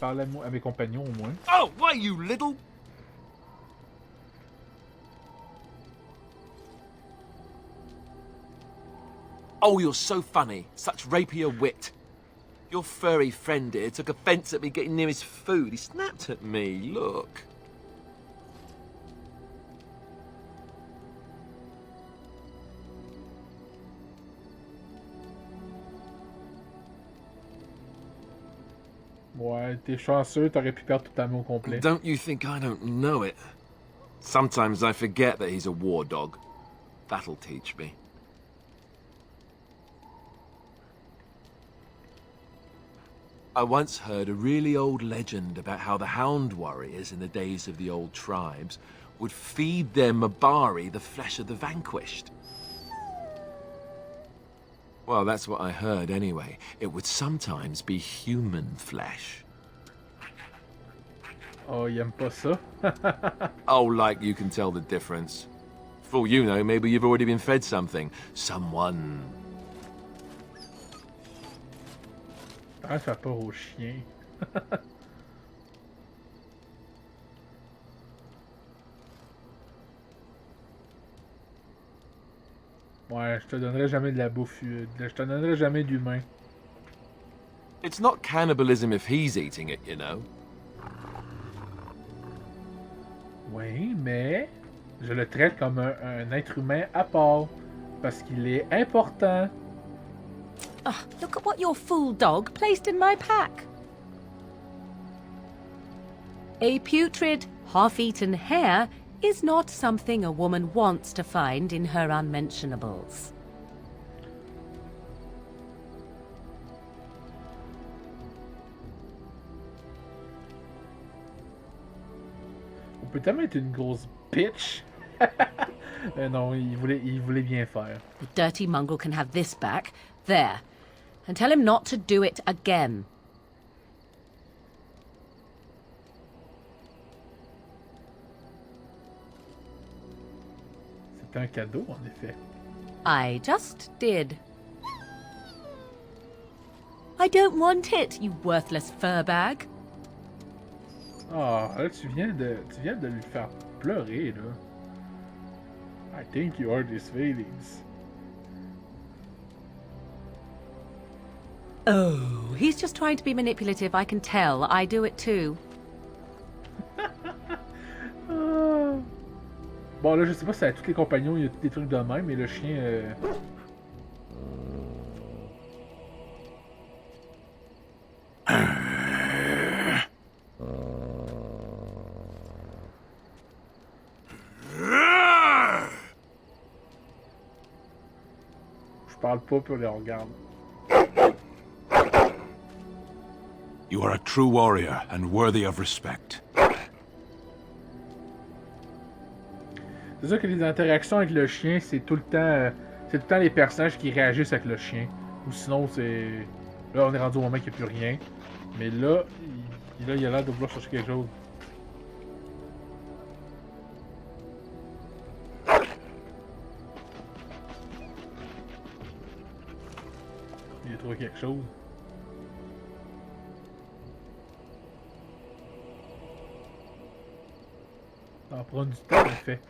parler à mes compagnons au moins. Oh, why, you little... Oh, you're so funny. Such rapier wit. Your furry friend here took offence at me getting near his food. He snapped at me, look. Ouais, t'es chanceux, t'aurais pu perdre tout ta main au complet. Don't you think I don't know it? Sometimes I forget that he's a war dog. That'll teach me. I once heard a really old legend about how the hound warriors in the days of the old tribes would feed their mabari the flesh of the vanquished. Well, that's what I heard anyway. It would sometimes be human flesh. Oh, il aime pas ça. Oh, like you can tell the difference. For all you know, maybe you've already been fed something. Someone. Ah, ça fait peur aux chiens. Ouais, je te donnerai jamais de la bouffe. Je te donnerai jamais d'humain. It's not cannibalism if he's eating it, you know. Oui, mais je le traite comme un être humain à part. Parce qu'il est important. Oh, look at what your fool dog placed in my pack. A putrid, half-eaten hare is not something a woman wants to find in her unmentionables. On peut tellement être une grosse bitch. Non, il voulait bien faire. The dirty mongrel can have this back. There. And tell him not to do it again. C'est un cadeau, en effet. I just did. I don't want it, you worthless fur bag. Ah, là, tu viens de lui faire pleurer, là. I think you hurt his feelings. Oh, he's just trying to be manipulative, I can tell. I do it too. Bon, là, je sais pas si à tous les compagnons, il y a des trucs de même, mais le chien... Je parle pas, puis on les regarde. You are a true warrior and worthy of respect. C'est sûr que les interactions avec le chien, c'est tout le temps les personnages qui réagissent avec le chien. Ou sinon, c'est... Là, on est rendu au moment qu'il n'y a plus rien. Mais là, il a l'air de vouloir chercher quelque chose. Il a trouvé quelque chose. Ça va prendre du temps, en fait.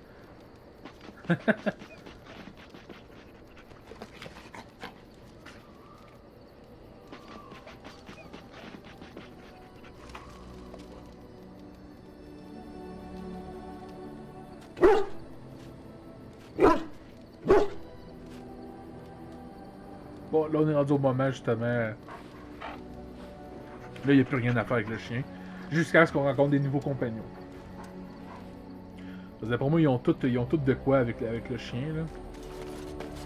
Bon, là on est rendu au moment justement. Là, il n'y a plus rien à faire avec le chien. Jusqu'à ce qu'on rencontre des nouveaux compagnons. D'après moi, ils ont tout de quoi avec le chien, là.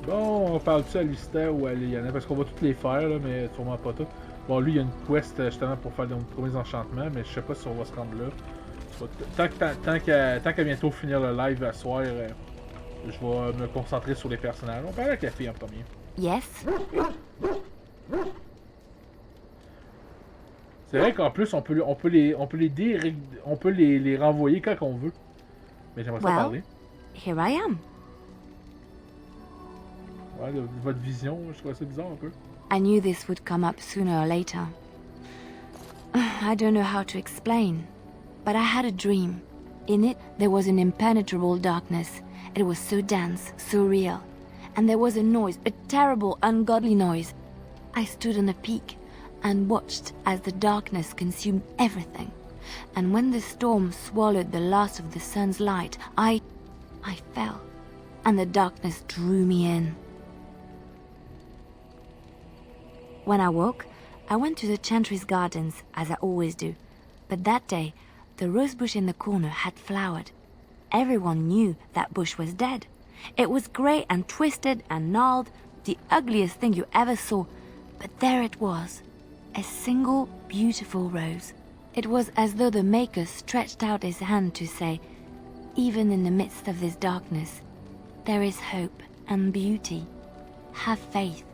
Bon, on parle-tu à Lister ou à Liana? Parce qu'on va toutes les faire, là, mais sûrement pas toutes. Bon, lui, il y a une quest justement pour faire nos premiers enchantements, mais je sais pas si on va se rendre là. Tant qu'à bientôt finir le live à soir, je vais me concentrer sur les personnages. On parle avec la fille en premier. Yes? C'est vrai qu'en plus, on peut les renvoyer quand on veut. Mais j'aimerais ça parler. Here I am. Ouais, de votre vision, je trouve ça bizarre un peu. I knew this would come up sooner or later. I don't know how to explain, but I had a dream. In it, there was an impenetrable darkness. It was so dense, so real. And there was a noise, a terrible, ungodly noise. I stood on a peak and watched as the darkness consumed everything. And when the storm swallowed the last of the sun's light, I fell, and the darkness drew me in. When I woke, I went to the Chantry's gardens, as I always do. But that day, the rosebush in the corner had flowered. Everyone knew that bush was dead. It was grey and twisted and gnarled, the ugliest thing you ever saw. But there it was, a single beautiful rose. It was as though the Maker stretched out his hand to say, even in the midst of this darkness, there is hope and beauty. Have faith.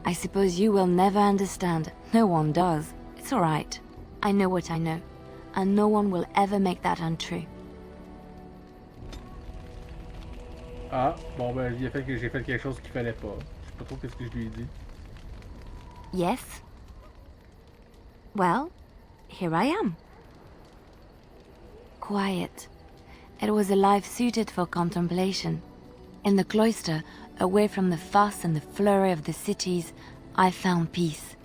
I suppose you will never understand. No one does. It's all right. I know what I know, and no one will ever make that untrue. Ah, bon ben j'ai fait quelque chose qu'il fallait pas. Je sais pas trop qu'est-ce que je lui ai dit. Yes? Well, here I am. Quiet. It was a life suited for contemplation. In the cloister, away from the fuss and the flurry of the cities, I found peace.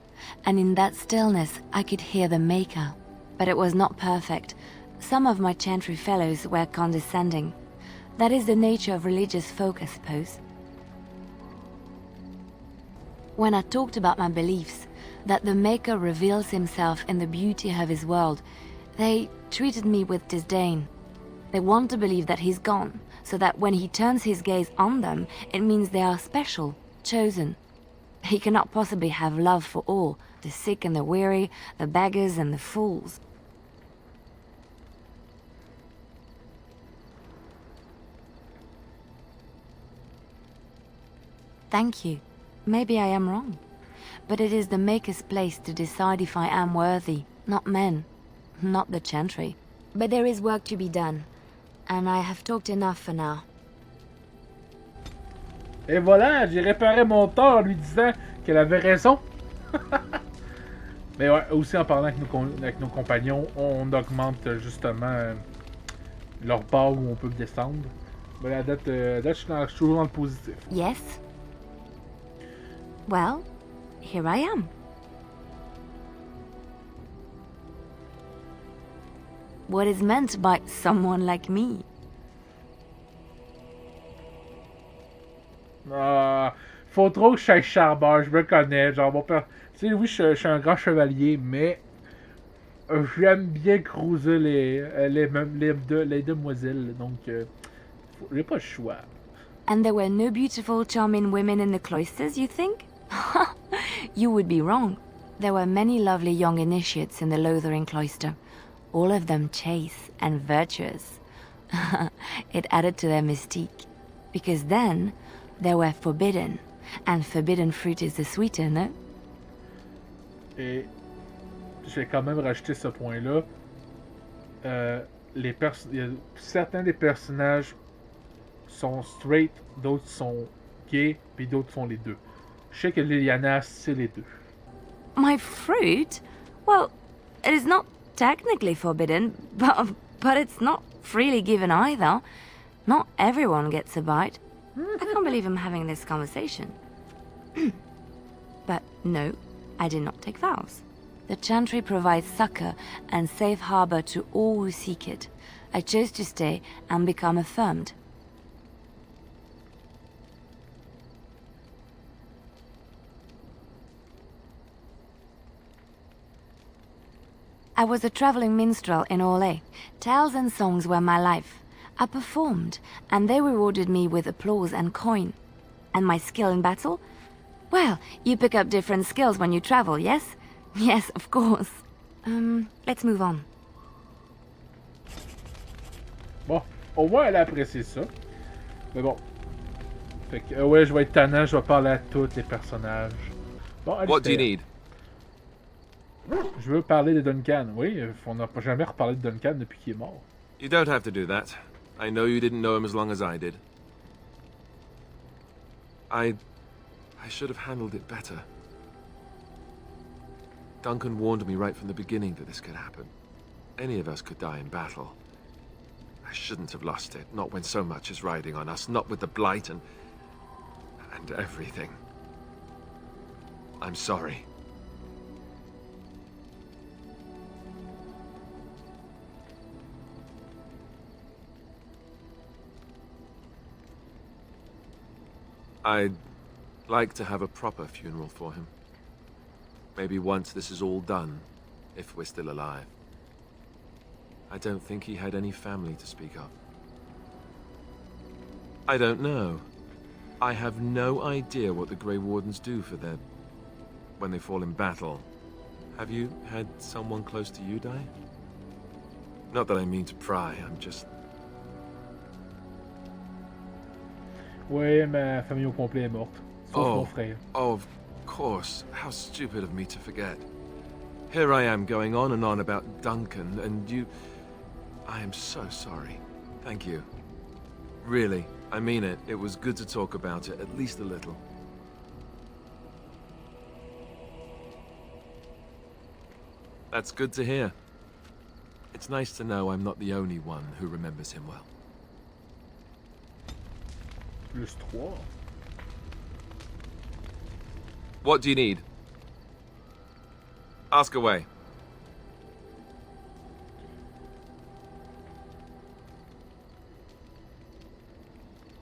And in that stillness, I could hear the Maker. But it was not perfect. Some of my Chantry fellows were condescending. That is the nature of religious folk, I suppose. When I talked about my beliefs, that the Maker reveals himself in the beauty of his world, they treated me with disdain. They want to believe that he's gone, so that when he turns his gaze on them, it means they are special, chosen. He cannot possibly have love for all, the sick and the weary, the beggars and the fools. Thank you. Maybe I am wrong. But it is the Maker's place to decide if I am worthy, not men, not the Chantry. But there is work to be done, and I have talked enough for now. Et voilà, j'ai réparé mon tort en lui disant qu'elle avait raison. Mais ouais, aussi en parlant avec nos compagnons, on augmente justement leur part où on peut descendre. Mais à date, je suis toujours dans le positif. Yes? Well, here I am. What is meant by someone like me? Faut trop que je sois charbeur, je me connais. Genre, mon père. Tu sais, oui, je suis un grand chevalier, mais j'aime bien cruiser les demoiselles. Donc, j'ai pas le choix. And there were no beautiful, charming women in the cloisters, you think? You would be wrong. There were many lovely young initiates in the Lothering cloister, all of them chaste and virtuous. It added to their mystique, because then they were forbidden, and forbidden fruit is the sweeter, no? Et je vais quand même rajouter ce point-là. Certains des personnages sont straight, d'autres sont gays, puis d'autres sont les deux. Je sais que Liliana, c'est les deux. My fruit? Well, it is not technically forbidden, but it's not freely given either. Not everyone gets a bite. I can't believe I'm having this conversation. But no, I did not take vows. The Chantry provides succor and safe harbor to all who seek it. I chose to stay and become affirmed. I was a traveling minstrel in Orlais. Tales and songs were my life. I performed, and they rewarded me with applause and coin. And my skill in battle? Well, you pick up different skills when you travel, yes? Yes, of course. Let's move on. Bon, au moins elle a apprécié ça. Mais bon. Fait que, ouais, je vais être tannant, je vais parler à tous les personnages. Bon, What do you need? Je veux parler de Duncan. Oui, on n'a pas jamais reparlé de Duncan depuis qu'il est mort. You don't have to do that. I know you didn't know him as long as I did. I should have handled it better. Duncan warned me right from the beginning that this could happen. Any of us could die in battle. I shouldn't have lost it, not when so much is riding on us, not with the blight and everything. I'm sorry. I'd like to have a proper funeral for him. Maybe once this is all done, if we're still alive. I don't think he had any family to speak of. I don't know. I have no idea what the Grey Wardens do for their... when they fall in battle. Have you had someone close to you die? Not that I mean to pry, I'm just... Ouais, ma famille au complet est morte. Sauf mon frère. Oh, of course. How stupid of me to forget. Here I am going on and on about Duncan, and you... I am so sorry. Thank you. Really, I mean it. It was good to talk about it, at least a little. That's good to hear. It's nice to know I'm not the only one who remembers him well. Plus 3. What do you need? Ask away.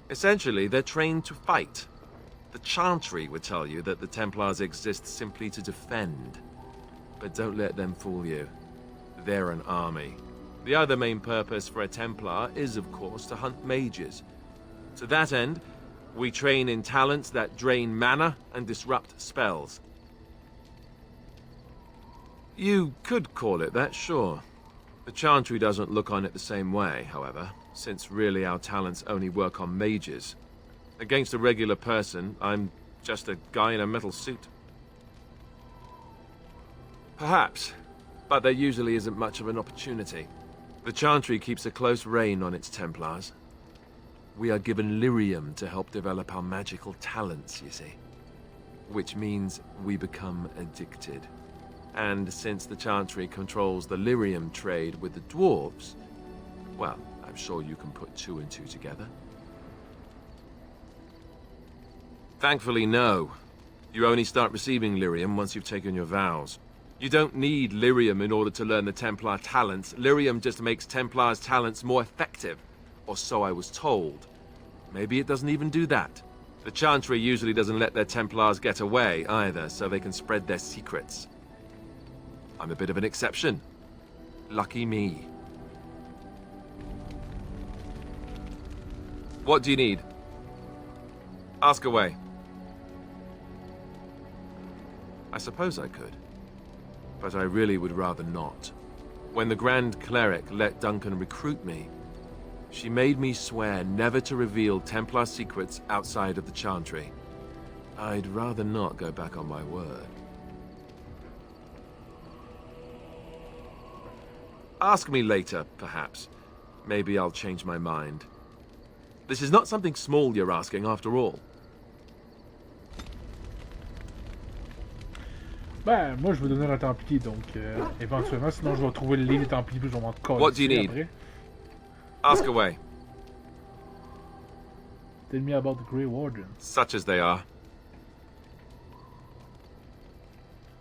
Essentially, they're trained to fight. The Chantry would tell you that the Templars exist simply to defend. But don't let them fool you. They're an army. The other main purpose for a Templar is, of course, to hunt mages. To that end, we train in talents that drain mana and disrupt spells. You could call it that, sure. The Chantry doesn't look on it the same way, however, since really our talents only work on mages. Against a regular person, I'm just a guy in a metal suit. Perhaps, but there usually isn't much of an opportunity. The Chantry keeps a close rein on its Templars. We are given lyrium to help develop our magical talents, you see. Which means we become addicted. And since the Chantry controls the lyrium trade with the dwarves, well, I'm sure you can put 2 and 2 together. Thankfully, no. You only start receiving lyrium once you've taken your vows. You don't need lyrium in order to learn the Templar talents. Lyrium just makes Templar's talents more effective. Or so I was told. Maybe it doesn't even do that. The Chantry usually doesn't let their Templars get away either, so they can spread their secrets. I'm a bit of an exception. Lucky me. What do you need? Ask away. I suppose I could. But I really would rather not. When the Grand Cleric let Duncan recruit me, she made me swear never to reveal Templar secrets outside of the Chantry. I'd rather not go back on my word. Ask me later, perhaps. Maybe I'll change my mind. This is not something small you're asking, after all. Ben, moi je veux devenir un Templier, donc éventuellement, sinon je vais trouver le livre des Templiers puis je vais m'en coller. What do you need? Après. Ask away. Tell me about the Grey Wardens. Such as they are.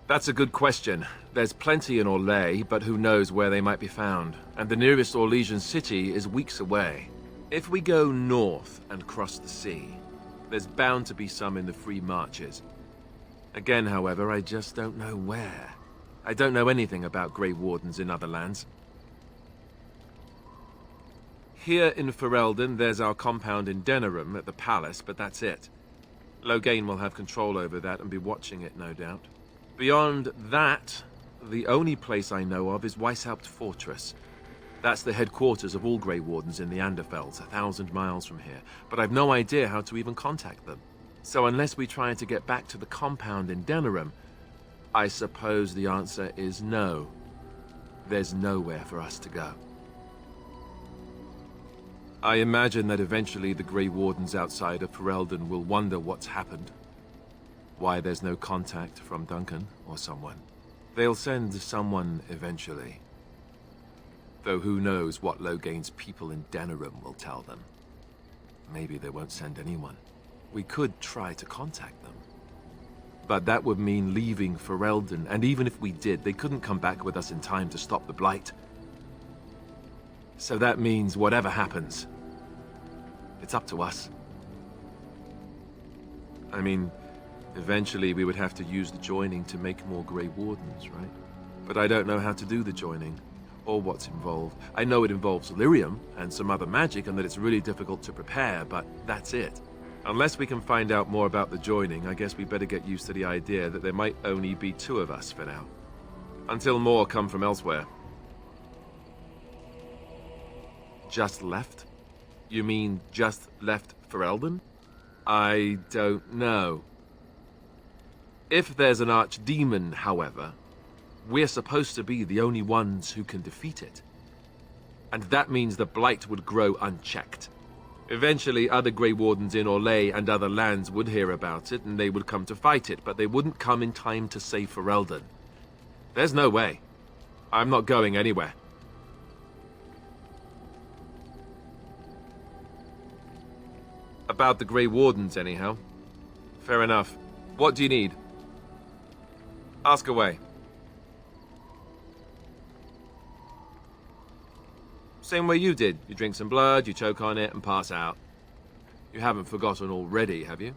That's a good question. There's plenty in Orlais, but who knows where they might be found. And the nearest Orlesian city is weeks away. If we go north and cross the sea, there's bound to be some in the Free Marches. Again, however, I just don't know where. I don't know anything about Grey Wardens in other lands. Here in Ferelden, there's our compound in Denerim at the palace, but that's it. Loghain will have control over that and be watching it, no doubt. Beyond that, the only place I know of is Weishaupt Fortress. That's the headquarters of all Grey Wardens in the Anderfelds, 1,000 miles from here, but I've no idea how to even contact them. So unless we try to get back to the compound in Denerim, I suppose the answer is no. There's nowhere for us to go. I imagine that eventually the Grey Wardens outside of Ferelden will wonder what's happened. Why there's no contact from Duncan or someone. They'll send someone eventually. Though who knows what Logain's people in Denerim will tell them. Maybe they won't send anyone. We could try to contact them. But that would mean leaving Ferelden, and even if we did, they couldn't come back with us in time to stop the Blight. So that means whatever happens, it's up to us. I mean, eventually we would have to use the joining to make more Grey Wardens, right? But I don't know how to do the joining, or what's involved. I know it involves lyrium and some other magic, and that it's really difficult to prepare, but that's it. Unless we can find out more about the joining, I guess we better get used to the idea that there might only be 2 of us for now. Until more come from elsewhere. Just left? You mean just left Ferelden? I don't know. If there's an archdemon, however, we're supposed to be the only ones who can defeat it. And that means the Blight would grow unchecked. Eventually, other Grey Wardens in Orlais and other lands would hear about it, and they would come to fight it, but they wouldn't come in time to save Ferelden. There's no way. I'm not going anywhere. About the Grey Wardens, anyhow. Fair enough. What do you need? Ask away. Same way you did. You drink some blood, you choke on it, and pass out. You haven't forgotten already, have you?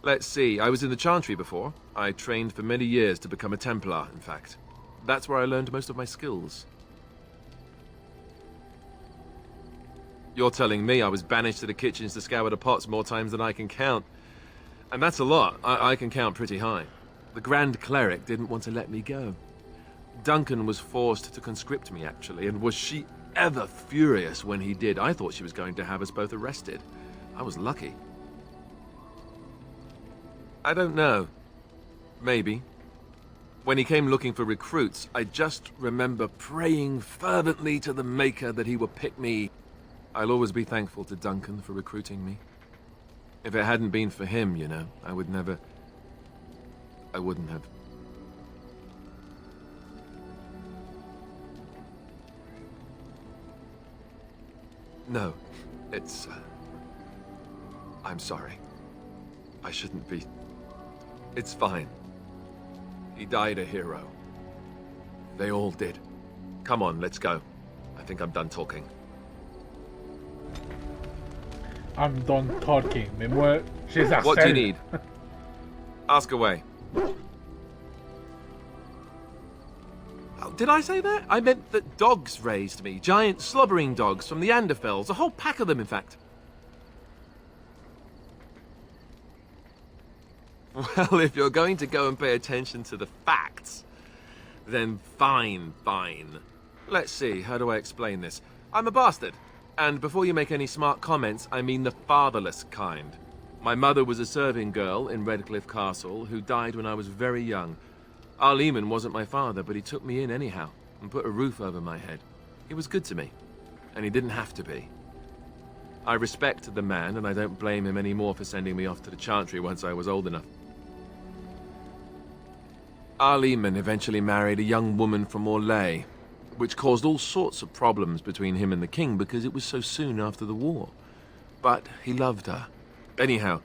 Let's see. I was in the Chantry before. I trained for many years to become a Templar, in fact. That's where I learned most of my skills. You're telling me I was banished to the kitchens to scour the pots more times than I can count. And that's a lot. I can count pretty high. The Grand Cleric didn't want to let me go. Duncan was forced to conscript me, actually, and was she ever furious when he did? I thought she was going to have us both arrested. I was lucky. I don't know. Maybe. When he came looking for recruits, I just remember praying fervently to the Maker that he would pick me. I'll always be thankful to Duncan for recruiting me. If it hadn't been for him, you know, I wouldn't have. No, it's... I'm sorry. I shouldn't be... It's fine. He died a hero. They all did. Come on, let's go. I think I'm done talking. I'm done talking, mais moi, je les harcèle. What do you need? Ask away. Oh, did I say that? I meant that dogs raised me. Giant slobbering dogs from the Anderfells. A whole pack of them, in fact. Well, if you're going to go and pay attention to the facts, then fine. Let's see, how do I explain this? I'm a bastard. And before you make any smart comments, I mean the fatherless kind. My mother was a serving girl in Redcliffe Castle who died when I was very young. Arleman wasn't my father, but he took me in anyhow and put a roof over my head. He was good to me, and he didn't have to be. I respect the man, and I don't blame him anymore for sending me off to the Chantry once I was old enough. Arleman eventually married a young woman from Orlais, which caused all sorts of problems between him and the king because it was so soon after the war. But he loved her. Anyhow,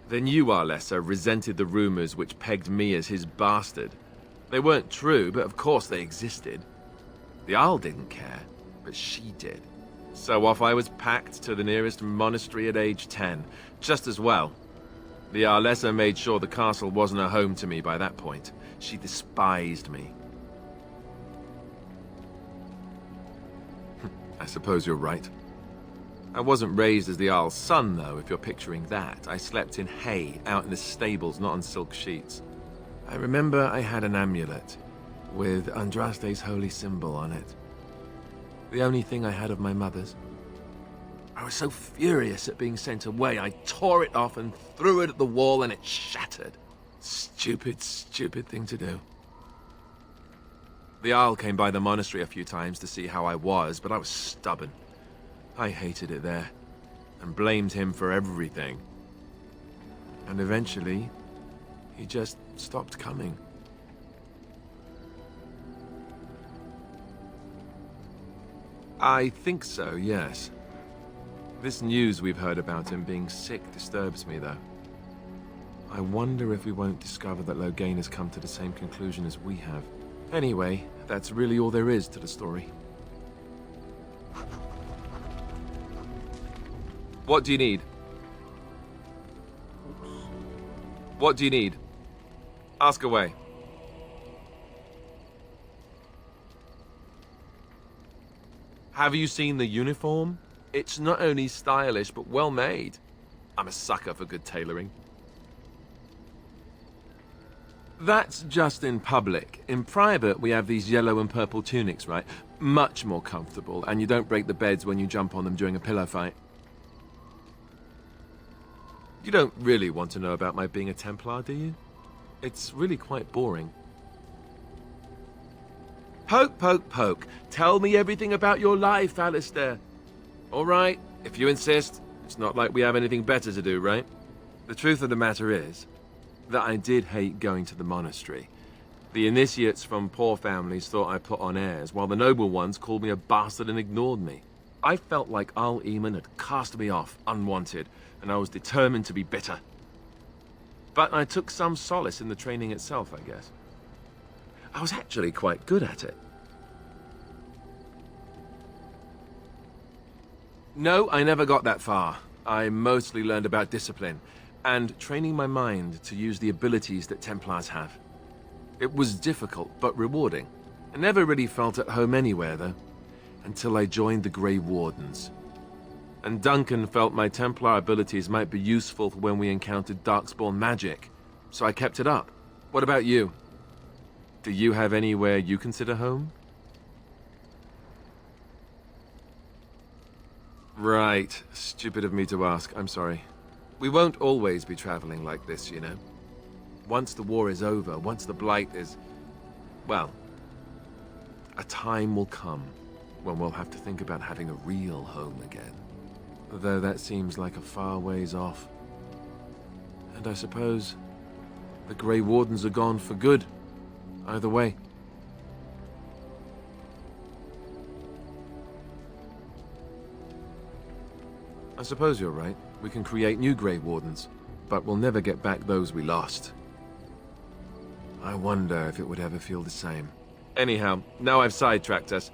then you, Arlessa, resented the rumors which pegged me as his bastard. They weren't true, but of course they existed. The Arl didn't care, but she did. So off I was packed to the nearest monastery at age 10, just as well. The Arlessa made sure the castle wasn't a home to me by that point. She despised me. I suppose you're right. I wasn't raised as the Arl's son, though, if you're picturing that. I slept in hay, out in the stables, not on silk sheets. I remember I had an amulet with Andraste's holy symbol on it. The only thing I had of my mother's. I was so furious at being sent away, I tore it off and threw it at the wall and it shattered. Stupid thing to do. The Jarl came by the monastery a few times to see how I was, but I was stubborn. I hated it there, and blamed him for everything. And eventually, he just stopped coming. I think so, yes. This news we've heard about him being sick disturbs me, though. I wonder if we won't discover that Loghain has come to the same conclusion as we have. Anyway, that's really all there is to the story. What do you need? What do you need? Ask away. Have you seen the uniform? It's not only stylish, but well made. I'm a sucker for good tailoring. That's just in public. In private, we have these yellow and purple tunics, right? Much more comfortable, and you don't break the beds when you jump on them during a pillow fight. You don't really want to know about my being a Templar, do you? It's really quite boring. Poke, poke, poke. Tell me everything about your life, Alistair. All right, if you insist. It's not like we have anything better to do, right? The truth of the matter is that I did hate going to the monastery. The initiates from poor families thought I put on airs, while the noble ones called me a bastard and ignored me. I felt like Al Eamon had cast me off, unwanted, and I was determined to be bitter. But I took some solace in the training itself, I guess. I was actually quite good at it. No, I never got that far. I mostly learned about discipline, and training my mind to use the abilities that Templars have. It was difficult, but rewarding. I never really felt at home anywhere, though, until I joined the Grey Wardens. And Duncan felt my Templar abilities might be useful for when we encountered Darkspawn magic, so I kept it up. What about you? Do you have anywhere you consider home? Right. Stupid of me to ask. I'm sorry. We won't always be traveling like this, you know. Once the war is over, once the Blight is... well, a time will come when we'll have to think about having a real home again. Though that seems like a far ways off. And I suppose the Grey Wardens are gone for good. Either way. I suppose you're right. We can create new Grey Wardens, but we'll never get back those we lost. I wonder if it would ever feel the same. Anyhow, now I've sidetracked us.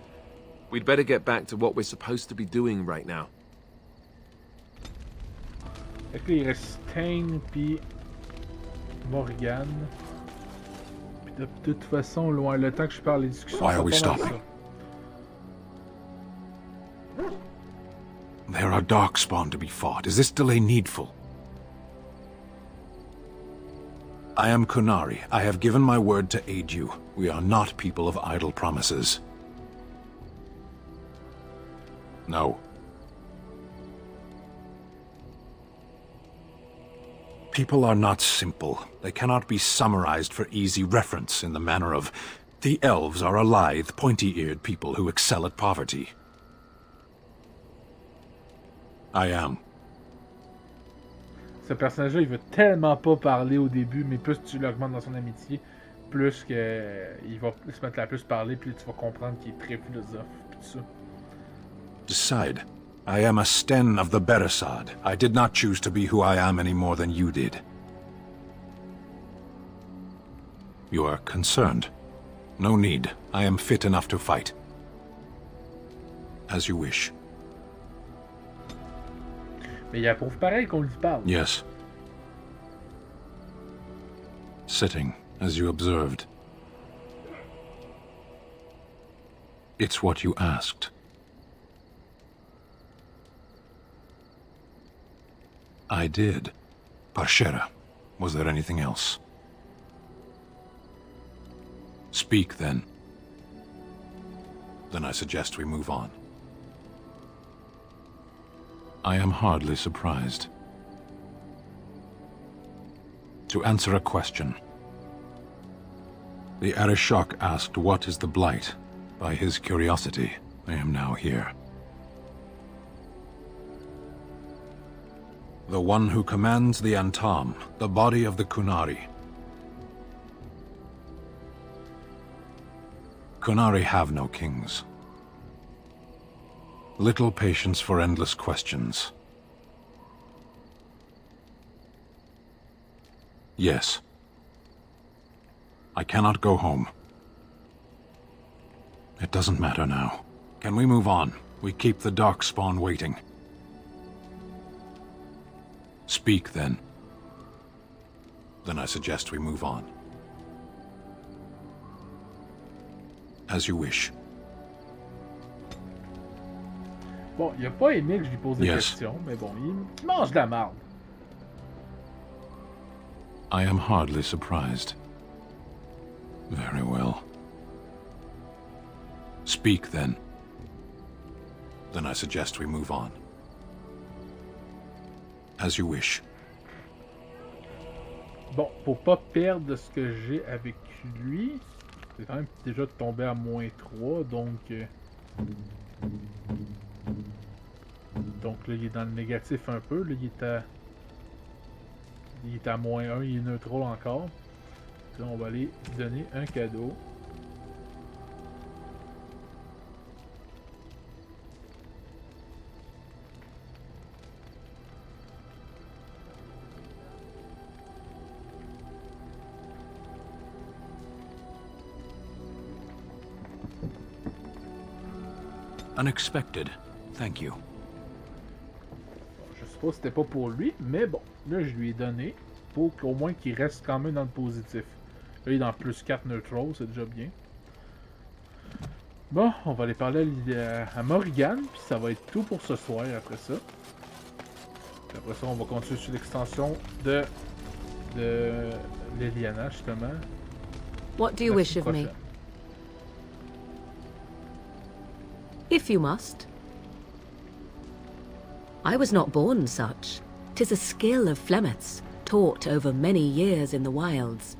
We'd better get back to what we're supposed to be doing right now. Fait que là, il reste Kane puis Morgane. Puis de toute façon, loin le temps que je parle les discussions. Why are we pas mal stopping? ça. There are darkspawn to be fought. Is this delay needful? I am Kunari. I have given my word to aid you. We are not people of idle promises. No. People are not simple. They cannot be summarized for easy reference in the manner of... The elves are a lithe, pointy-eared people who excel at poverty. I am. Ce personnage-là, il veut tellement pas parler au début, mais plus tu l'augmentes dans son amitié, plus que il va se mettre à plus parler, puis tu vas comprendre qu'il est très philosophe, puis tout ça. Decide. I am a Sten of the Beresad. I did not choose to be who I am any more than you did. You are concerned. No need. I am fit enough to fight. As you wish. Mais il approuve pareil qu'on lui parle. Yes. Sitting, as you observed. It's what you asked. I did. Parshera. Was there anything else? Speak, then. Then I suggest we move on. I am hardly surprised. To answer a question, The Arishok asked what is the blight. By his curiosity, I am now here. The one who commands the Antam, the body of the Kunari. Kunari have no kings. Little patience for endless questions. Yes. I cannot go home. It doesn't matter now. Can we move on? We keep the Darkspawn waiting. Speak, then. Then I suggest we move on. As you wish. Bon, il a pas aimé que je lui pose des Yes. questions, mais bon, il mange de la marde. I am hardly surprised. Very well. Speak, then. Then I suggest we move on. As you wish. Bon, pour pas perdre ce que j'ai avec lui, c'est quand même déjà tombé à -3, donc... Donc là, il est dans le négatif un peu. Là, il est à -1, il est neutral encore. Là, on va aller donner un cadeau. Unexpected. Thank you. Je sais pas si c'était pas pour lui, mais bon, là je lui ai donné pour qu'au moins qu'il reste quand même dans le positif. Là il est dans +4 neutral, c'est déjà bien. Bon, on va aller parler à Morrigan, puis ça va être tout pour ce soir après ça. Puis après ça, on va continuer sur l'extension de l'Eliana, justement. What do you la wish semaine of me? prochaine. If you must. I was not born such. 'Tis a skill of Flemeth's, taught over many years in the wilds.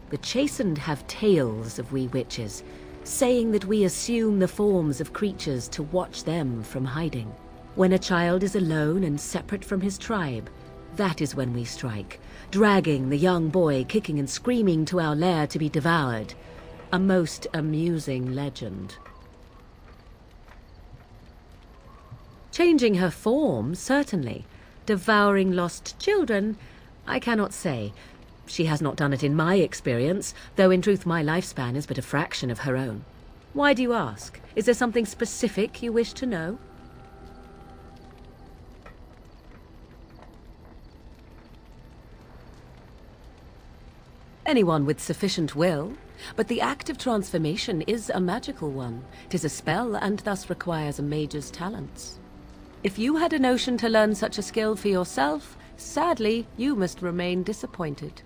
The chastened have tales of we witches, saying that we assume the forms of creatures to watch them from hiding. When a child is alone and separate from his tribe, that is when we strike, dragging the young boy kicking and screaming to our lair to be devoured. A most amusing legend. Changing her form, certainly. Devouring lost children, I cannot say. She has not done it in my experience, though in truth my lifespan is but a fraction of her own. Why do you ask? Is there something specific you wish to know? Anyone with sufficient will, but the act of transformation is a magical one. 'Tis a spell and thus requires a mage's talents. If you had a notion to learn such a skill for yourself, sadly, you must remain disappointed.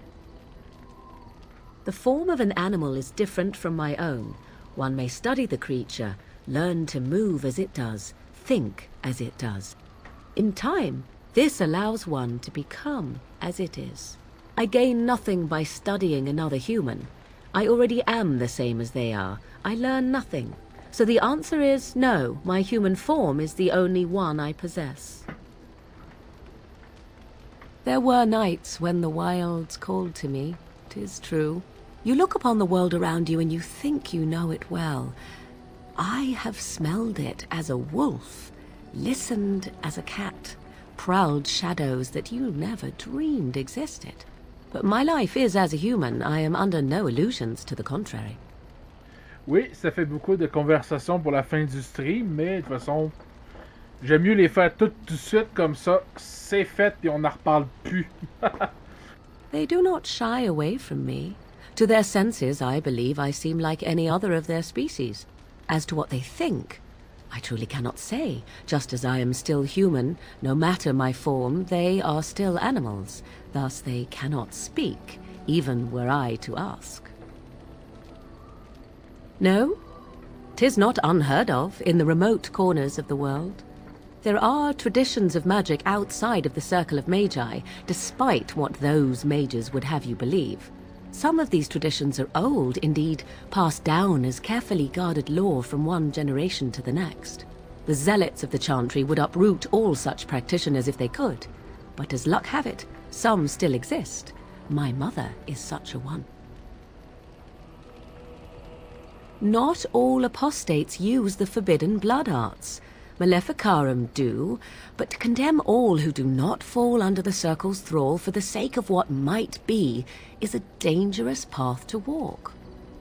The form of an animal is different from my own. One may study the creature, learn to move as it does, think as it does. In time, this allows one to become as it is. I gain nothing by studying another human. I already am the same as they are. I learn nothing. So the answer is no, my human form is the only one I possess. There were nights when the wilds called to me, 'tis true. You look upon the world around you and you think you know it well. I have smelled it as a wolf, listened as a cat, prowled shadows that you never dreamed existed. But my life is as a human. I am under no illusions to the contrary. Oui, ça fait beaucoup de conversations pour la fin du stream, mais de toute façon, j'aime mieux les faire toutes tout de suite, comme ça, c'est fait et on n'en reparle plus. They do not shy away from me. To their senses, I believe I seem like any other of their species. As to what they think, I truly cannot say. Just as I am still human, no matter my form, they are still animals. Thus they cannot speak, even were I to ask. No, 'tis not unheard of in the remote corners of the world. There are traditions of magic outside of the circle of magi, despite what those mages would have you believe. Some of these traditions are old, indeed passed down as carefully guarded lore from one generation to the next. The zealots of the chantry would uproot all such practitioners if they could, but as luck have it, some still exist. My mother is such a one. Not all apostates use the forbidden blood arts. Maleficarum do, but to condemn all who do not fall under the circle's thrall for the sake of what might be is a dangerous path to walk.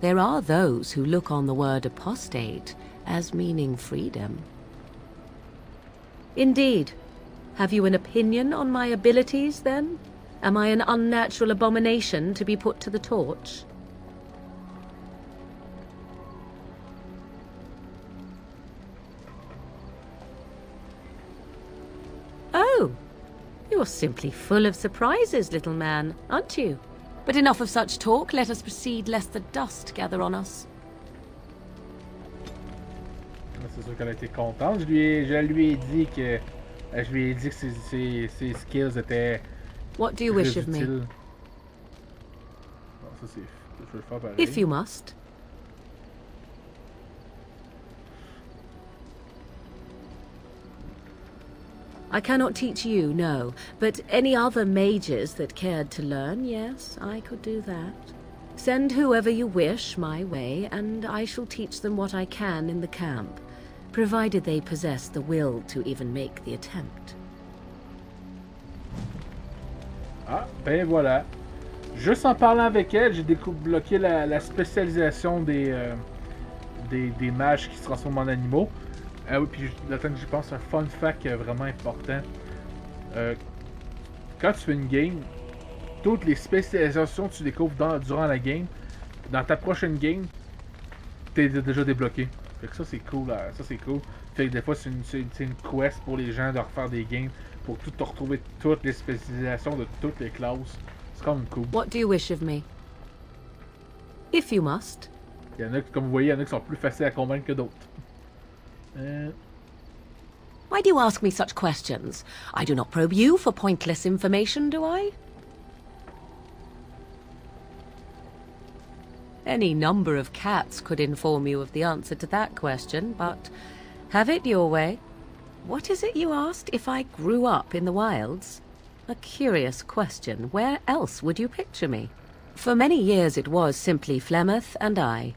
There are those who look on the word apostate as meaning freedom. Indeed. Have you an opinion on my abilities, then? Am I an unnatural abomination to be put to the torch? Oh, you're simply full of surprises, little man, aren't you? But enough of such talk, let us proceed lest the dust gather on us. C'est sûr qu'elle a été contente. Je lui ai dit que ses skills étaient What do you wish of me? utiles. Bon, ça c'est... Je vais le faire pareil. If you must. I cannot teach you, no, but any other mages that cared to learn, yes, I could do that. Send whoever you wish my way, and I shall teach them what I can in the camp, provided they possess the will to even make the attempt. Ah, ben voilà. Juste en parlant avec elle, j'ai débloqué la spécialisation des mages qui se transforment en animaux. Ah oui, puis le temps que j'y pense, un fun fact vraiment important. Quand tu fais une game, toutes les spécialisations que tu découvres durant la game, dans ta prochaine game, t'es déjà débloqué. Fait que ça c'est cool, ça c'est cool. Fait que des fois c'est une quest pour les gens de refaire des games pour tout retrouver toutes les spécialisations de toutes les classes. C'est quand même cool. What do you wish of me? If you must. Il y en a, comme vous voyez, il y en a qui sont plus faciles à convaincre que d'autres. Why do you ask me such questions? I do not probe you for pointless information, do I? Any number of cats could inform you of the answer to that question, but have it your way. What is it you asked? If I grew up in the wilds? A curious question. Where else would you picture me? For many years it was simply Flemeth and I.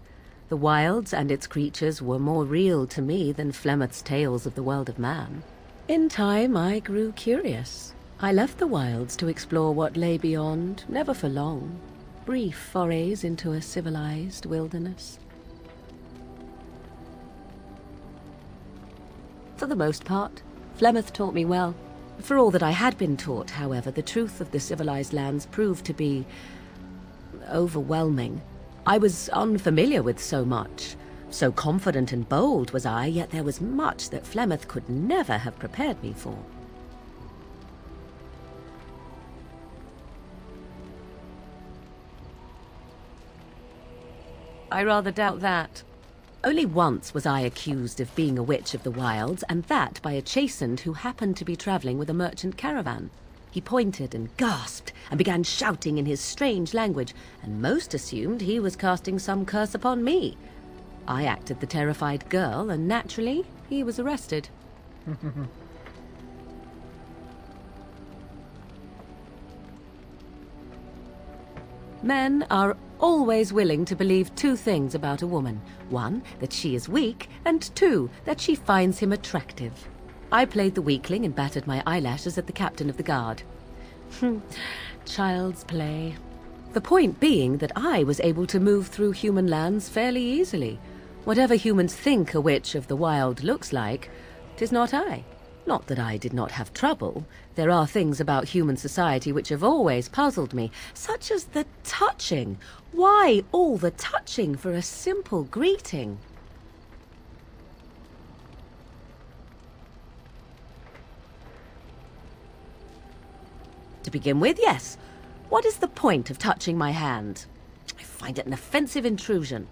The wilds and its creatures were more real to me than Flemeth's tales of the world of man. In time I grew curious. I left the wilds to explore what lay beyond, never for long. Brief forays into a civilized wilderness. For the most part, Flemeth taught me well. For all that I had been taught, however, the truth of the civilized lands proved to be overwhelming. I was unfamiliar with so much. So confident and bold was I, yet there was much that Flemeth could never have prepared me for. I rather doubt that. Only once was I accused of being a witch of the wilds, and that by a chastened who happened to be travelling with a merchant caravan. He pointed and gasped, and began shouting in his strange language, and most assumed he was casting some curse upon me. I acted the terrified girl, and naturally, he was arrested. Men are always willing to believe two things about a woman. One, that she is weak, and two, that she finds him attractive. I played the weakling and battered my eyelashes at the captain of the guard. Child's play. The point being that I was able to move through human lands fairly easily. Whatever humans think a witch of the wild looks like, 'tis not I. Not that I did not have trouble. There are things about human society which have always puzzled me, such as the touching. Why all the touching for a simple greeting? To begin with, yes. What is the point of touching my hand? I find it an offensive intrusion.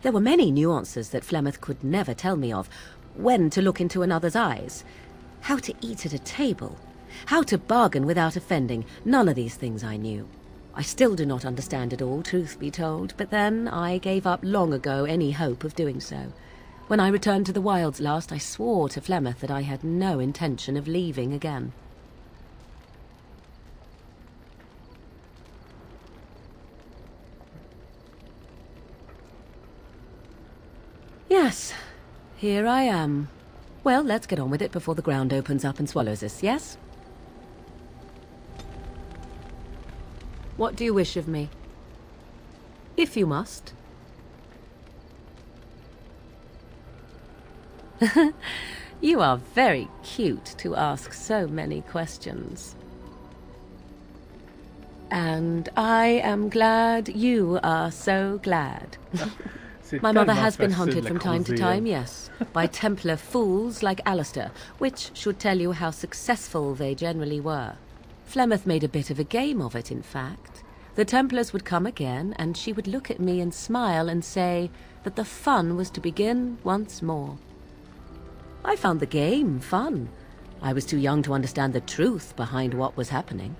There were many nuances that Flemeth could never tell me of. When to look into another's eyes. How to eat at a table. How to bargain without offending. None of these things I knew. I still do not understand it all, truth be told, but then I gave up long ago any hope of doing so. When I returned to the wilds last, I swore to Flemeth that I had no intention of leaving again. Yes, here I am. Well, let's get on with it before the ground opens up and swallows us, yes? What do you wish of me? If you must. You are very cute to ask so many questions. And I am glad you are so glad. My mother has been hunted from time to time, yes, by Templar fools like Alistair, which should tell you how successful they generally were. Flemeth made a bit of a game of it, in fact. The Templars would come again, and she would look at me and smile and say that the fun was to begin once more. I found the game fun. I was too young to understand the truth behind what was happening.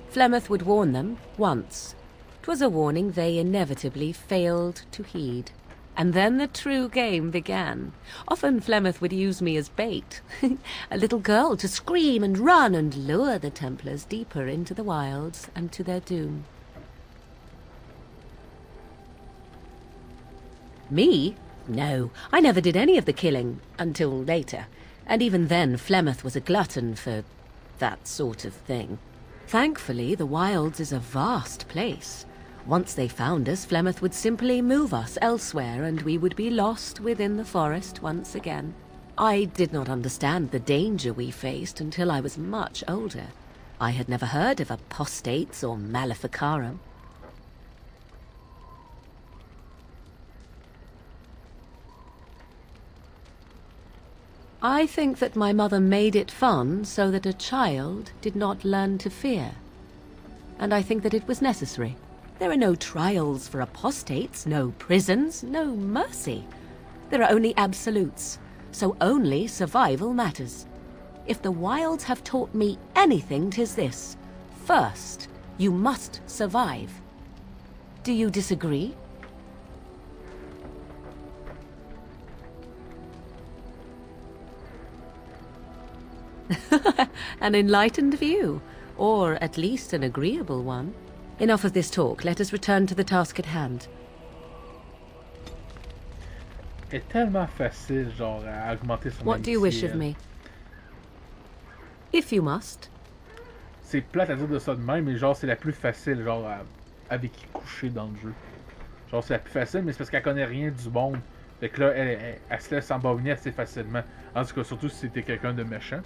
Flemeth would warn them once. 'Twas a warning they inevitably failed to heed. And then the true game began. Often Flemeth would use me as bait, a little girl to scream and run and lure the Templars deeper into the wilds and to their doom. Me? No, I never did any of the killing, until later. And even then, Flemeth was a glutton for that sort of thing. Thankfully, the wilds is a vast place. Once they found us, Flemeth would simply move us elsewhere, and we would be lost within the forest once again. I did not understand the danger we faced until I was much older. I had never heard of apostates or maleficarum. I think that my mother made it fun so that a child did not learn to fear. And I think that it was necessary. There are no trials for apostates, no prisons, no mercy. There are only absolutes, so only survival matters. If the wilds have taught me anything, 'tis this. First, you must survive. Do you disagree? An enlightened view, or at least an agreeable one. Enough of this talk. Let us return to the task at hand. Est tellement facile, genre, à augmenter son What do you wish of me? If you must. C'est plate à dire de ça de même, mais genre, c'est la plus facile, genre, avec qui coucher dans le jeu. Genre, c'est la plus facile, mais c'est parce qu'elle connaît rien du monde. Fait que là, elle se laisse embobiner assez facilement. En tout cas, surtout si c'était quelqu'un de méchant.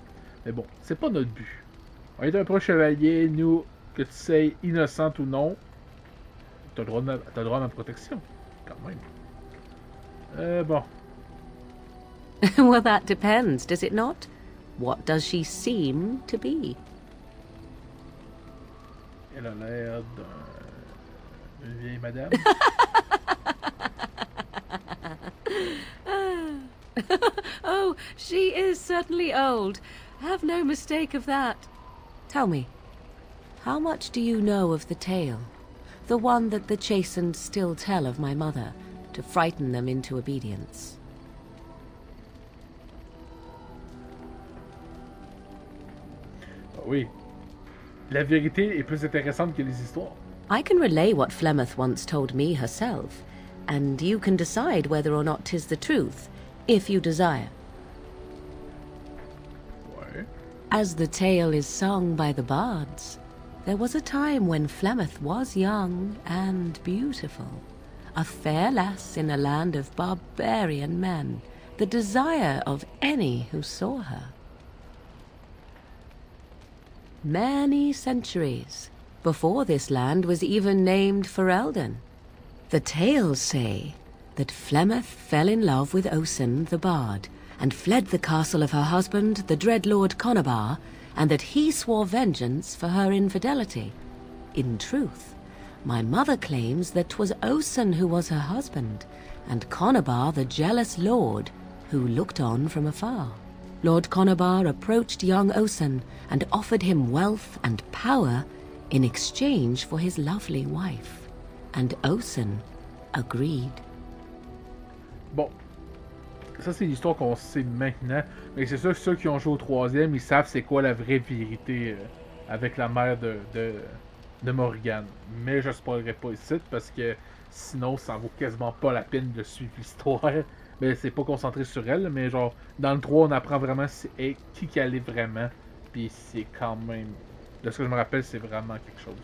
Mais bon, c'est pas notre but. On est un pro chevalier, nous, que tu sais innocente ou non, t'as le droit à ma protection, quand même. Bon. Well, that depends, does it not? What does she seem to be? Elle a l'air d'une vieille madame. Oh, she is certainly old. Have no mistake of that. Tell me, how much do you know of the tale? The one that the chastened still tell of my mother, to frighten them into obedience. Oui. La vérité est plus intéressante que les histoires. I can relay what Flemeth once told me herself, and you can decide whether or not 'tis the truth, if you desire. Ouais. As the tale is sung by the bards, there was a time when Flemeth was young and beautiful, a fair lass in a land of barbarian men, the desire of any who saw her. Many centuries before this land was even named Ferelden. The tales say that Flemeth fell in love with Osen the bard, and fled the castle of her husband, the dread Lord Conabar, and that he swore vengeance for her infidelity. In truth, my mother claims that 'twas Osen who was her husband, and Conabar the jealous lord who looked on from afar. Lord Conabar approached young Osen and offered him wealth and power in exchange for his lovely wife, and Osen agreed. Bon, ça c'est l'histoire qu'on sait maintenant, mais c'est sûr que ceux qui ont joué au 3e, ils savent c'est quoi la vraie vérité avec la mère de Morgan. Mais je spoilerai pas ici parce que sinon ça vaut quasiment pas la peine de suivre l'histoire. Mais c'est pas concentré sur elle, mais genre dans le 3 on apprend vraiment qui qu'elle est vraiment. Puis c'est quand même, de ce que je me rappelle, c'est vraiment quelque chose.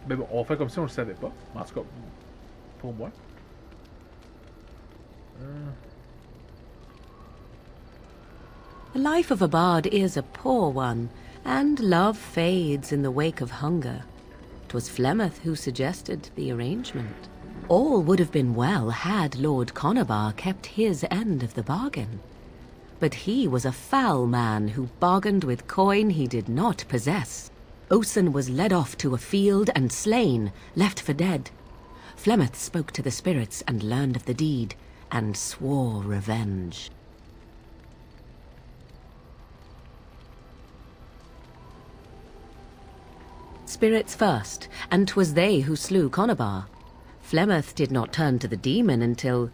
Mais bon, on fait comme si on le savait pas. En tout cas, pour moi. The life of a bard is a poor one, and love fades in the wake of hunger. 'Twas Flemeth who suggested the arrangement. All would have been well had Lord Conobar kept his end of the bargain. But he was a foul man who bargained with coin he did not possess. Osen was led off to a field and slain, left for dead. Flemeth spoke to the spirits and learned of the deed, and swore revenge. Spirits first, and 'twas they who slew Conobar. Flemeth did not turn to the demon until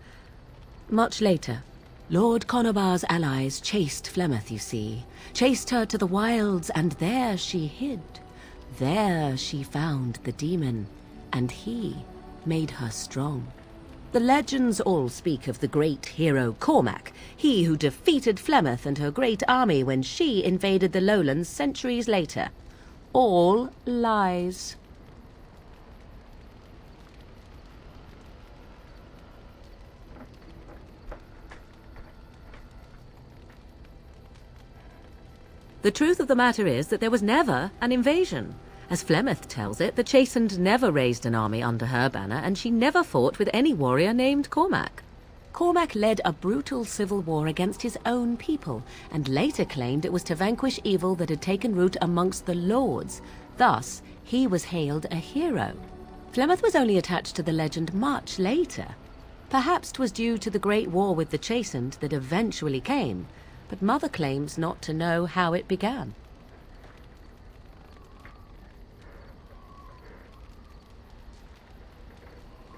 much later. Lord Conobar's allies chased Flemeth, you see, chased her to the wilds, and there she hid. There she found the demon, and he made her strong. The legends all speak of the great hero Cormac, he who defeated Flemeth and her great army when she invaded the lowlands centuries later. All lies. The truth of the matter is that there was never an invasion. As Flemeth tells it, the Chastened never raised an army under her banner, and she never fought with any warrior named Cormac. Cormac led a brutal civil war against his own people, and later claimed it was to vanquish evil that had taken root amongst the lords. Thus, he was hailed a hero. Flemeth was only attached to the legend much later. Perhaps 'twas due to the great war with the Chastened that eventually came, but Mother claims not to know how it began.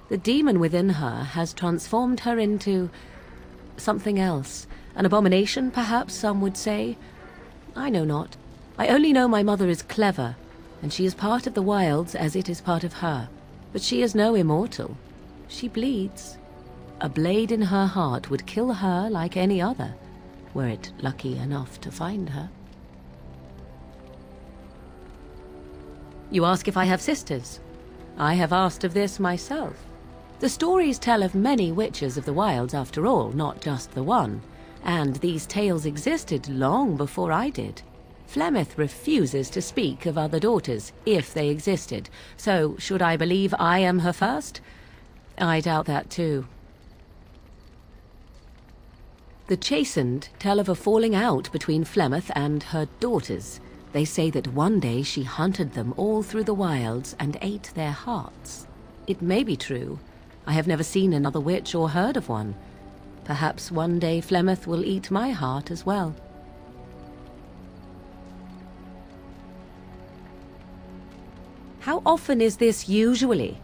The demon within her has transformed her into something else. An abomination, perhaps some would say. I know not. I only know my mother is clever, and she is part of the wilds as it is part of her. But she is no immortal. She bleeds. A blade in her heart would kill her like any other, were it lucky enough to find her. You ask if I have sisters. I have asked of this myself. The stories tell of many witches of the wilds after all, not just the one, and these tales existed long before I did. Flemeth refuses to speak of other daughters, if they existed, so should I believe I am her first? I doubt that too. The Chastened tell of a falling out between Flemeth and her daughters. They say that one day she hunted them all through the wilds and ate their hearts. It may be true. I have never seen another witch or heard of one. Perhaps one day Flemeth will eat my heart as well. How often is this usually?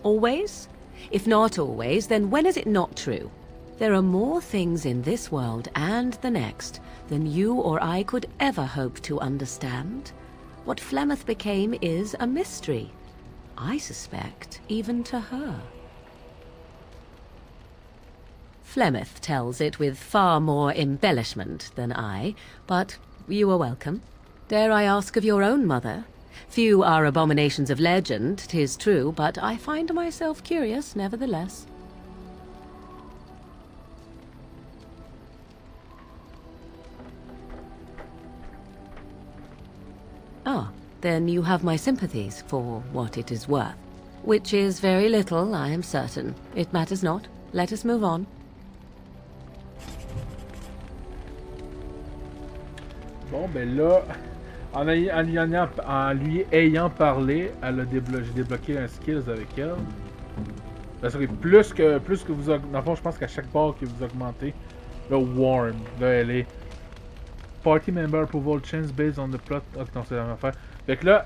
Always? If not always, then when is it not true? There are more things in this world and the next than you or I could ever hope to understand. What Flemeth became is a mystery. I suspect even to her. Flemeth tells it with far more embellishment than I, but you are welcome. Dare I ask of your own mother? Few are abominations of legend, 'tis true, but I find myself curious nevertheless. Ah, then you have my sympathies for what it is worth. Which is very little, I am certain. It matters not. Let us move on. Bon, ben là, en lui ayant parlé, j'ai débloqué un skills avec elle. Parce que plus que vous dans le fond, je pense qu'à chaque part que vous augmentez, là, Warm, là, elle est party member approval chance based on the plot. Ah non, c'est la même affaire. Fait que là,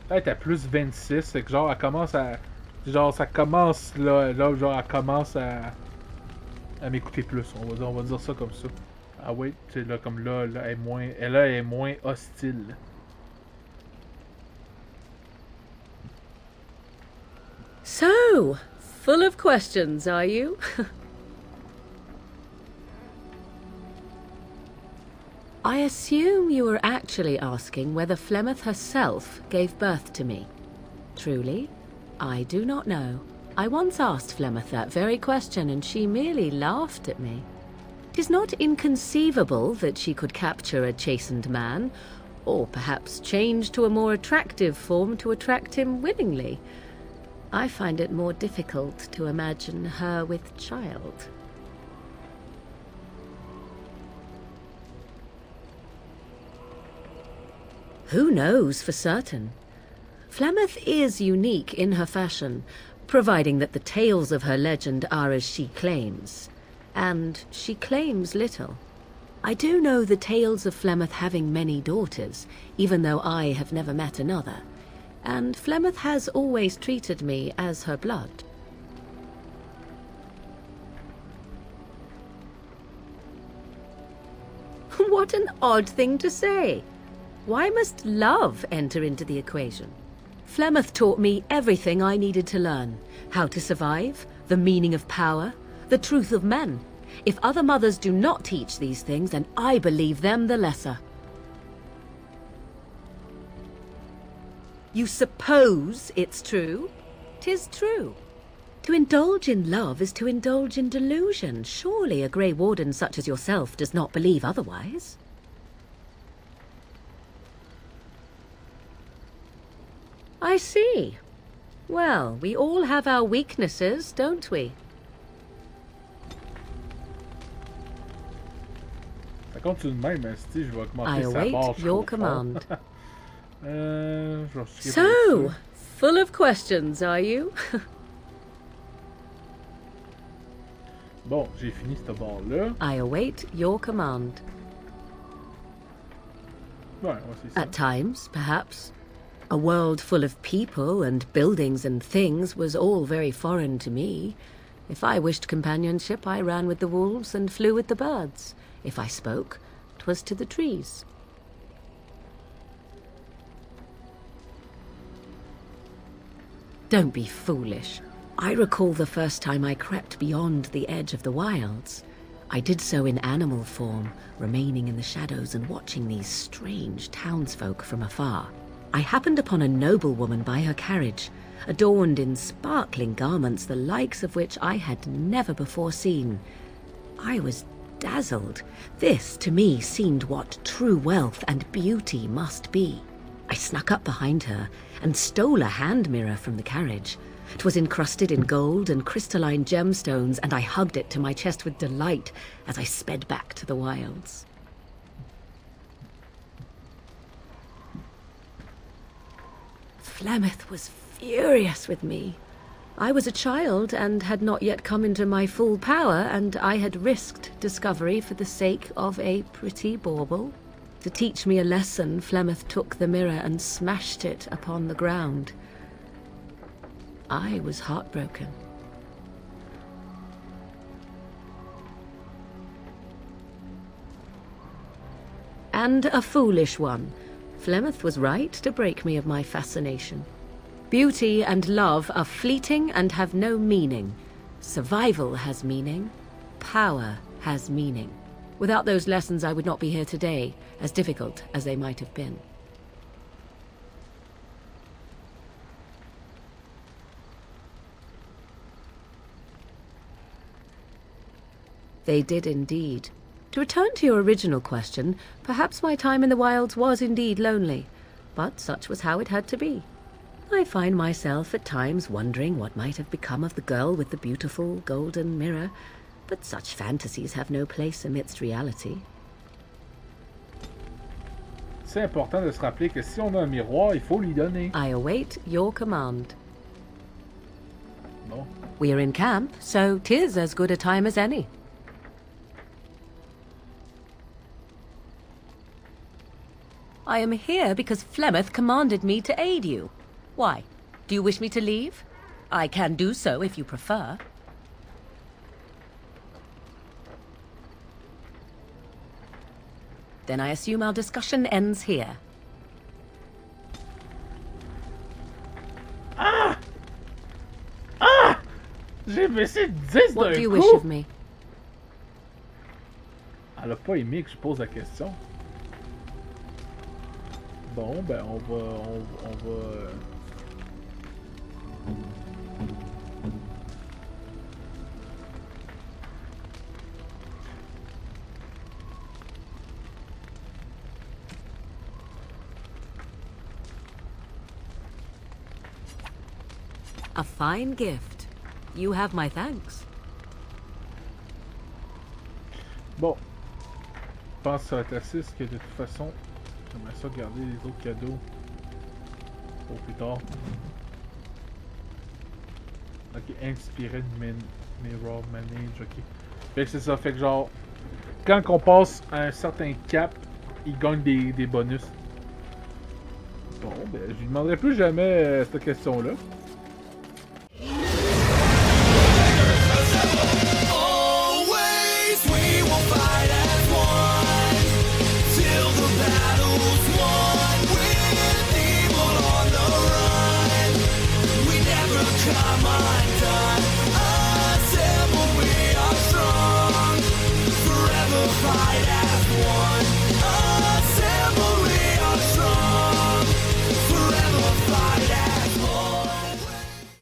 elle est à plus 26. Fait que genre, elle commence à. Genre, ça commence là, genre, elle commence à m'écouter plus. On va dire ça comme ça. Ah oui, tu sais, là, comme là, elle est moins hostile. So, full of questions, are you? I assume you were actually asking whether Flemeth herself gave birth to me. Truly, I do not know. I once asked Flemeth that very question, and she merely laughed at me. 'Tis not inconceivable that she could capture a chastened man, or perhaps change to a more attractive form to attract him willingly. I find it more difficult to imagine her with child. Who knows for certain? Flemeth is unique in her fashion, providing that the tales of her legend are as she claims. And she claims little. I do know the tales of Flemeth having many daughters, even though I have never met another. And Flemeth has always treated me as her blood. What an odd thing to say. Why must love enter into the equation? Flemeth taught me everything I needed to learn. How to survive, the meaning of power, the truth of men. If other mothers do not teach these things, then I believe them the lesser. You suppose it's true? 'Tis true. To indulge in love is to indulge in delusion. Surely a Grey Warden such as yourself does not believe otherwise. I see. Well, we all have our weaknesses, don't we? Ça continue de même, si je vais I augmenter sa await barre. your command. Je vais skipper So, ça. full of questions, are you? Bon, j'ai fini cette barre-là. I await your command. Ouais, ouais, c'est ça. At times, perhaps. A world full of people and buildings and things was all very foreign to me. If I wished companionship, I ran with the wolves and flew with the birds. If I spoke, 'twas to the trees. Don't be foolish. I recall the first time I crept beyond the edge of the wilds. I did so in animal form, remaining in the shadows and watching these strange townsfolk from afar. I happened upon a noblewoman by her carriage, adorned in sparkling garments the likes of which I had never before seen. I was dazzled. This, to me, seemed what true wealth and beauty must be. I snuck up behind her and stole a hand mirror from the carriage. 'Twas encrusted in gold and crystalline gemstones, and I hugged it to my chest with delight as I sped back to the wilds. Flemeth was furious with me. I was a child and had not yet come into my full power, and I had risked discovery for the sake of a pretty bauble. To teach me a lesson, Flemeth took the mirror and smashed it upon the ground. I was heartbroken. And a foolish one. Flemeth was right to break me of my fascination. Beauty and love are fleeting and have no meaning. Survival has meaning. Power has meaning. Without those lessons, I would not be here today, as difficult as they might have been. They did indeed. To return to your original question, perhaps my time in the wilds was indeed lonely, but such was how it had to be. I find myself at times wondering what might have become of the girl with the beautiful golden mirror, but such fantasies have no place amidst reality. C'est important de se rappeler que si on a un miroir, il faut lui donner. I await your command. Bon. We are in camp, so 'tis as good a time as any. I am here because Flemeth commanded me to aid you. Why? Do you wish me to leave? I can do so if you prefer. Then I assume our discussion ends here. J'ai baissé 10 What d'un do you coup! wish of me? Elle a pas aimé que je pose la question. Bon, ben on va... A fine gift. You have my thanks. Bon. Je pense que ça va être assez, parce que de toute façon, j'aimerais ça garder les autres cadeaux pour plus tard. Ok, inspiré de Mirror Manage, ok. Fait que c'est ça, fait que genre, quand on passe à un certain cap, il gagne des bonus. Bon, ben, je lui demanderai plus jamais cette question-là. Fight as one.